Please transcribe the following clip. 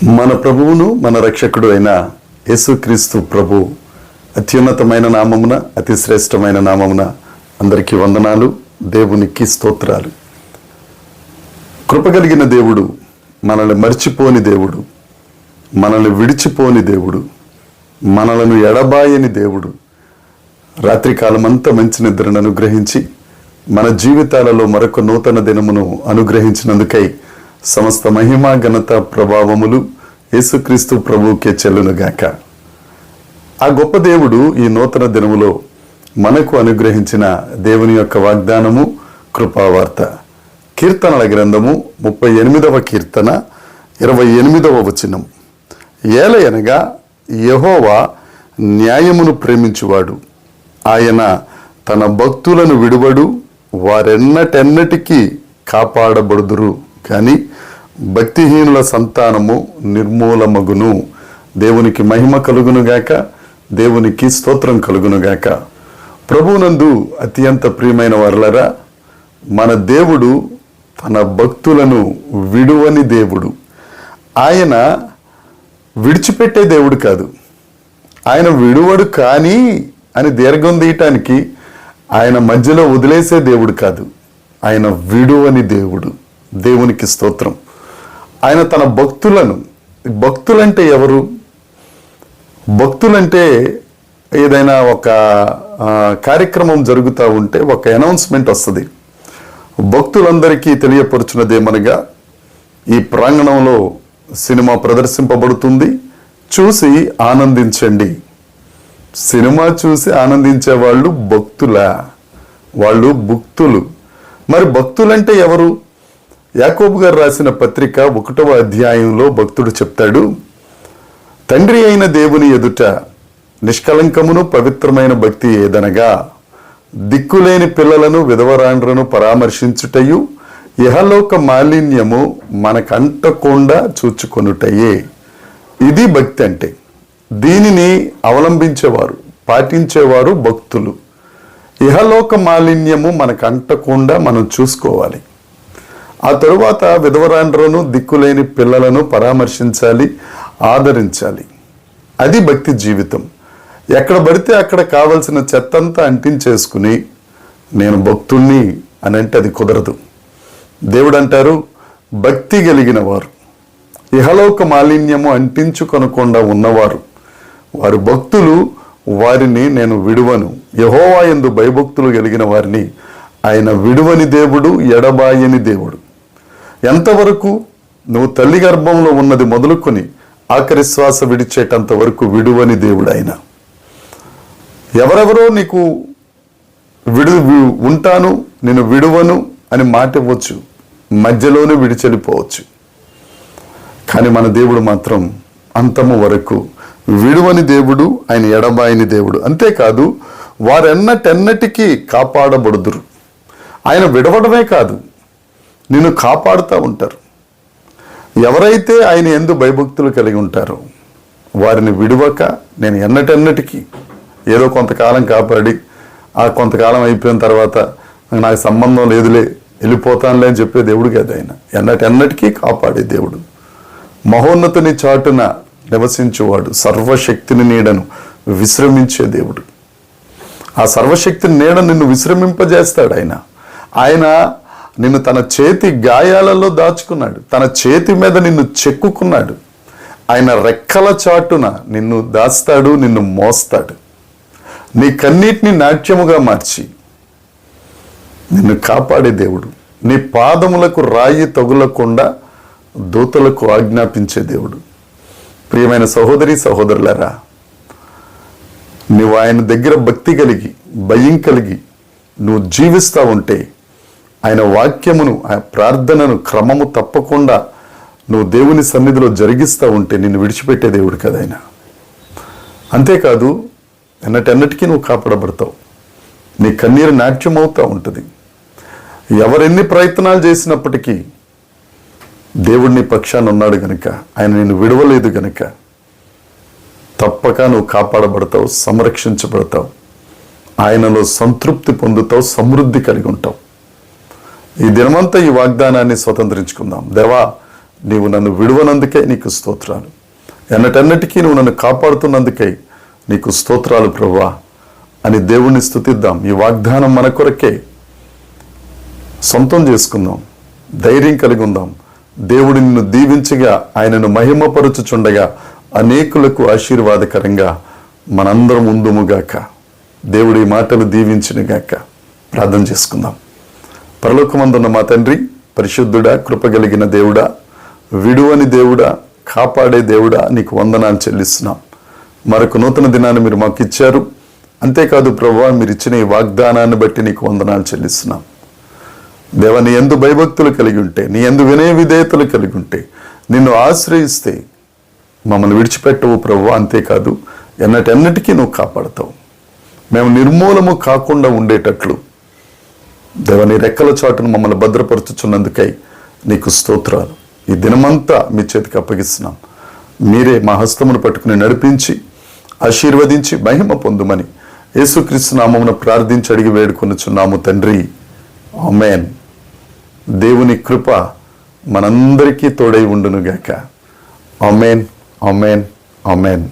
మన ప్రభువును మన రక్షకుడు అయిన యేసుక్రీస్తు ప్రభు అత్యున్నతమైన నామమున అతి శ్రేష్టమైన నామమున అందరికీ వందనాలు. దేవునికి స్తోత్రాలు. కృపగలిగిన దేవుడు, మనల్ని మర్చిపోని దేవుడు, మనల్ని విడిచిపోని దేవుడు, మనలను ఎడబాయని దేవుడు రాత్రికాలమంతా మంచి నిద్రను అనుగ్రహించి మన జీవితాలలో మరొక నూతన దినమును అనుగ్రహించినందుకై సమస్త మహిమ ఘనత ప్రభావములు యేసుక్రీస్తు ప్రభువుకే చెల్లునుగాక. ఆ గొప్ప దేవుడు ఈ నూతన దినములో మనకు అనుగ్రహించిన దేవుని యొక్క వాగ్దానము కృపావార్త. కీర్తనల గ్రంథము 38వ కీర్తన 28వ వచనం. ఏలయనగా యెహోవా న్యాయమును ప్రేమించువాడు, ఆయన తన భక్తులను విడువడు, వారెన్నటెన్నటికీ కాపాడబడుదురు. కానీ భక్తిహీనుల సంతానము నిర్మూలమగును. దేవునికి మహిమ కలుగునుగాక, దేవునికి స్తోత్రం కలుగునుగాక. ప్రభువునందు అత్యంత ప్రియమైన వారలరా, మన దేవుడు తన భక్తులను విడువని దేవుడు. ఆయన విడిచిపెట్టే దేవుడు కాదు. ఆయన విడువడు కానీ అని దీర్ఘం తీయటానికి ఆయన మధ్యలో వదిలేసే దేవుడు కాదు. ఆయన విడువని దేవుడు. దేవునికి స్తోత్రం. ఆయన తన భక్తులంటే ఎవరు? భక్తులంటే ఏదైనా ఒక కార్యక్రమం జరుగుతూ ఉంటే ఒక అనౌన్స్మెంట్ వస్తుంది. భక్తులందరికీ తెలియపరుచున్నదేమనగా, ఈ ప్రాంగణంలో సినిమా ప్రదర్శింపబడుతుంది, చూసి ఆనందించండి. సినిమా చూసి ఆనందించే వాళ్ళు భక్తులా? వాళ్ళు భక్తులు. మరి భక్తులంటే ఎవరు? యాకోబు గారు రాసిన పత్రిక 1వ అధ్యాయంలో భక్తుడు చెప్తాడు, తండ్రి అయిన దేవుని ఎదుట నిష్కలంకమును పవిత్రమైన భక్తి ఏదనగా, దిక్కులేని పిల్లలను విధవరాండ్రను పరామర్శించుటయు, ఇహలోక మాలిన్యము మనకంటకుండా చూచుకొనుటయే. ఇది భక్తి అంటే. దీనిని అవలంబించేవారు, పాటించేవారు భక్తులు. ఇహలోక మాలిన్యము మనకంటకుండా మనం చూసుకోవాలి. ఆ తరువాత విధవరాండ్రను దిక్కులేని పిల్లలను పరామర్శించాలి, ఆదరించాలి. అది భక్తి జీవితం. ఎక్కడ పడితే అక్కడ కావలసిన చెత్తంతా అంటించేసుకుని నేను భక్తుణ్ణి అని అంటే అది కుదరదు. దేవుడు అంటారు, భక్తి కలిగిన వారు, ఇహలోక మాలిన్యము అంటించుకొనకుండా ఉన్నవారు, వారు భక్తులు, వారిని నేను విడువను. యెహోవా యందు భయభక్తులు కలిగిన వారిని ఆయన విడువని దేవుడు, ఎడబాయని దేవుడు. ఎంతవరకు? నువ్వు తల్లి గర్భంలో ఉన్నది మొదలుకొని ఆఖరి శ్వాస విడిచేటంత వరకు విడువని దేవుడు ఆయన. ఎవరెవరో నీకు ఉంటాను, నేను విడువను అని మాట ఇవ్వచ్చు, మధ్యలోనే విడిచెళ్ళిపోవచ్చు. కానీ మన దేవుడు మాత్రం అంతము వరకు విడువని దేవుడు, ఆయన ఎడబాయని దేవుడు. అంతేకాదు, వారెన్నటెన్నటికీ కాపాడబడుదురు. ఆయన విడవడమే కాదు, నిన్ను కాపాడుతూ ఉంటారు. ఎవరైతే ఆయన యందు భయభక్తులు కలిగి ఉంటారో వారిని విడువక నేను ఎన్నటెన్నటికీ, ఏదో కొంతకాలం కాపాడి ఆ కొంతకాలం అయిపోయిన తర్వాత నాకు సంబంధం లేదులే వెళ్ళిపోతానులే అని చెప్పే దేవుడు కాదు ఆయన. ఎన్నటెన్నటికీ కాపాడే దేవుడు. మహోన్నతుని చాటున నివసించేవాడు, సర్వశక్తిని నీడను విశ్రమించే దేవుడు. ఆ సర్వశక్తిని నీడ నిన్ను విశ్రమింపజేస్తాడు ఆయన. ఆయన నిన్ను తన చేతి గాయాలలో దాచుకున్నాడు, తన చేతి మీద నిన్ను చెక్కుకున్నాడు. ఆయన రెక్కల చాటున నిన్ను దాస్తాడు, నిన్ను మోస్తాడు. నీ కన్నీటిని నాట్యముగా మార్చి నిన్ను కాపాడే దేవుడు. నీ పాదములకు రాయి తగులకుండా దూతలకు ఆజ్ఞాపించే దేవుడు. ప్రియమైన సహోదరి సహోదరులారా, నువ్వు ఆయన దగ్గర భక్తి కలిగి, భయం కలిగి నువ్వు జీవిస్తూ ఉంటే, ఆయన వాక్యమును, ఆయన ప్రార్థనను క్రమము తప్పకుండా నువ్వు దేవుని సన్నిధిలో జరిగిస్తూ ఉంటే నిన్ను విడిచిపెట్టే దేవుడు కదా ఆయన. అంతేకాదు, ఎన్నటెన్నటికీ నువ్వు కాపాడబడతావు. నీ కన్నీరు నాట్యం అవుతూ ఉంటుంది. ఎవరెన్ని ప్రయత్నాలు చేసినప్పటికీ దేవుడిని పక్షాన ఉన్నాడు గనుక, ఆయన నిన్ను విడవలేదు గనుక తప్పక నువ్వు కాపాడబడతావు, సంరక్షించబడతావు. ఆయనలో సంతృప్తి పొందుతావు, సమృద్ధి కలిగి ఉంటావు. ఈ దినమంతా ఈ వాగ్దానాన్ని స్వతంత్రించుకుందాం. దేవా, నీవు నన్ను విడువనందుకే నీకు స్తోత్రాలు. ఎన్నటన్నిటికీ నువ్వు నన్ను కాపాడుతున్నందుకే నీకు స్తోత్రాలు ప్రభువా అని దేవుణ్ణి స్తుతిద్దాం. ఈ వాగ్దానం మన కొరకే. సొంతం చేసుకుందాం, ధైర్యం కలిగి ఉందాం. దేవుడు నిన్ను దీవించగా, ఆయనను మహిమపరుచుచుండగా అనేకులకు ఆశీర్వాదకరంగా మనందరం ఉందుముగాక. దేవుడి మాటలు దీవించునుగాక. ప్రార్థన చేసుకుందాం. పరలోకమందున్న మా తండ్రి, పరిశుద్ధుడా, కృపగలిగిన దేవుడా, విడువని దేవుడా, కాపాడే దేవుడా, నీకు వందనాలు చెల్లిస్తున్నాం. మరొక నూతన దినాన్ని మీరు మాకు ఇచ్చారు. అంతేకాదు ప్రభువా, మీరు ఇచ్చిన ఈ వాగ్దానాన్ని బట్టి నీకు వందనాలు చెల్లిస్తున్నాం. దేవా, నీ యందు భయభక్తులు కలిగి ఉంటే, నీ యందు వినయ విధేయతలు కలిగి ఉంటే, నిన్ను ఆశ్రయిస్తే మమ్మల్ని విడిచిపెట్టవు ప్రభువా. అంతేకాదు ఎన్నటన్నిటికీ నువ్వు కాపాడతావు. మేము నిర్మూలము కాకుండా ఉండేటట్లు దేవా, నీ రెక్కల చాటును మమ్మల్ని భద్రపరుచుచున్నందుకై నీకు స్తోత్రాలు. ఈ దినమంతా మీ చేతికి అప్పగిస్తున్నాం. మీరే మా హస్తమును పట్టుకుని నడిపించి ఆశీర్వదించి మహిమ పొందుమని యేసుక్రీస్తు నామమున ప్రార్థించి అడిగి వేడుకొనుచున్నాము తండ్రి. ఆమేన్. దేవుని కృప మనందరికీ తోడై ఉండునుగాక. ఆమేన్, ఆమేన్, ఆమేన్.